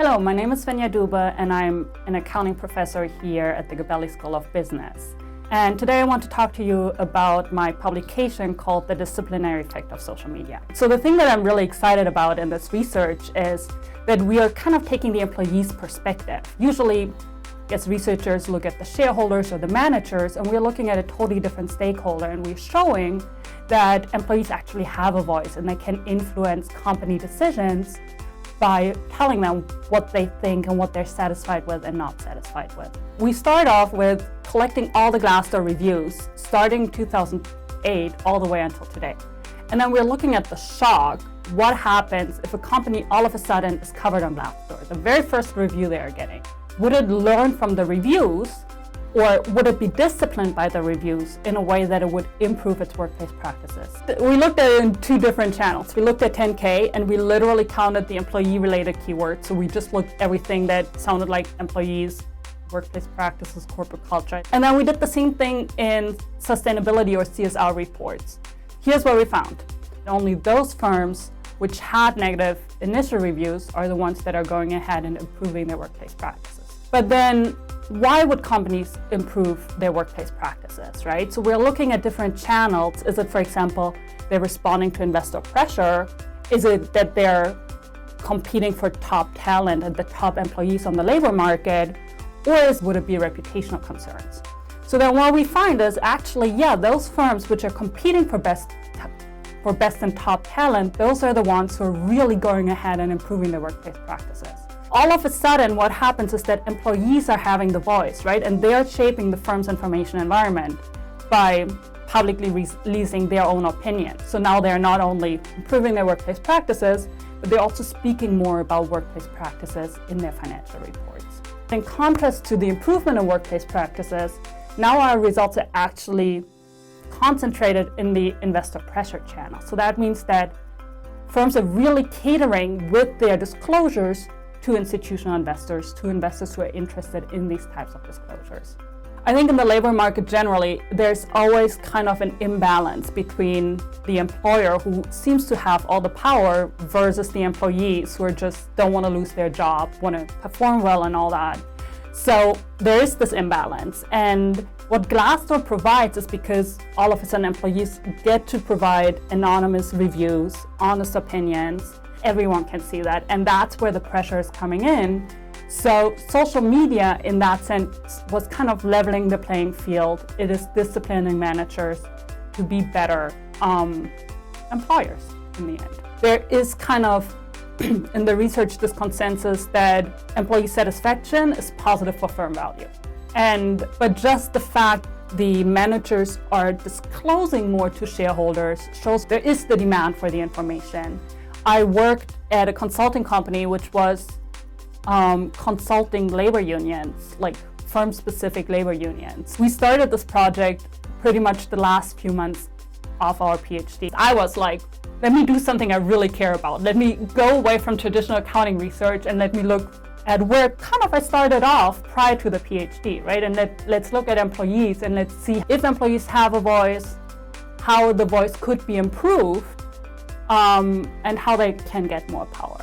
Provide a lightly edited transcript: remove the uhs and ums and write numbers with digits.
Hello, my name is Svenja Dube and I'm an accounting professor here at the Gabelli School of Business. And today I want to talk to you about my publication called The Disciplinary Effect of Social Media. So the thing that I'm really excited about in this research is that we are kind of taking the employee's perspective. Usually, as researchers look at the shareholders or the managers, and we're looking at a totally different stakeholder, and we're showing that employees actually have a voice and they can influence company decisions by telling them what they think and what they're satisfied with and not satisfied with. We start off with collecting all the Glassdoor reviews starting 2008 all the way until today. And then we're looking at the shock. What happens if a company all of a sudden is covered on Glassdoor? The very first review they are getting. Would it learn from the reviews, or would it be disciplined by the reviews in a way that it would improve its workplace practices? We looked at it in two different channels. We looked at 10K and we literally counted the employee-related keywords. So we just looked at everything that sounded like employees, workplace practices, corporate culture. And then we did the same thing in sustainability or CSR reports. Here's what we found. Only those firms which had negative initial reviews are the ones that are going ahead and improving their workplace practices. But then why would companies improve their workplace practices, right? So we're looking at different channels. Is it, for example, they're responding to investor pressure? Is it that they're competing for top talent and the top employees on the labor market? Or would it be reputational concerns? So then what we find is actually, those firms which are competing for best and top talent, those are the ones who are really going ahead and improving their workplace practices. All of a sudden, what happens is that employees are having the voice, right? And they're shaping the firm's information environment by publicly releasing their own opinion. So now they're not only improving their workplace practices, but they're also speaking more about workplace practices in their financial reports. In contrast to the improvement in workplace practices, now our results are actually concentrated in the investor pressure channel. So that means that firms are really catering with their disclosures to institutional investors, to investors who are interested in these types of disclosures. I think in the labor market generally, there's always kind of an imbalance between the employer who seems to have all the power versus the employees who are just don't want to lose their job, want to perform well and all that. So there is this imbalance. And what Glassdoor provides is because all of a sudden employees get to provide anonymous reviews, honest opinions. Everyone can see that, and that's where the pressure is coming in. So social media, in that sense, was kind of leveling the playing field. It is disciplining managers to be better employers in the end. There is kind of, in the research, this consensus that employee satisfaction is positive for firm value. But just the fact the managers are disclosing more to shareholders shows there is the demand for the information. I worked at a consulting company which was consulting labor unions, like firm-specific labor unions. We started this project pretty much the last few months of our PhD. I was like, let me do something I really care about. Let me go away from traditional accounting research and let me look at where kind of I started off prior to the PhD, right? And let's look at employees and let's see if employees have a voice, how the voice could be improved, and how they can get more power.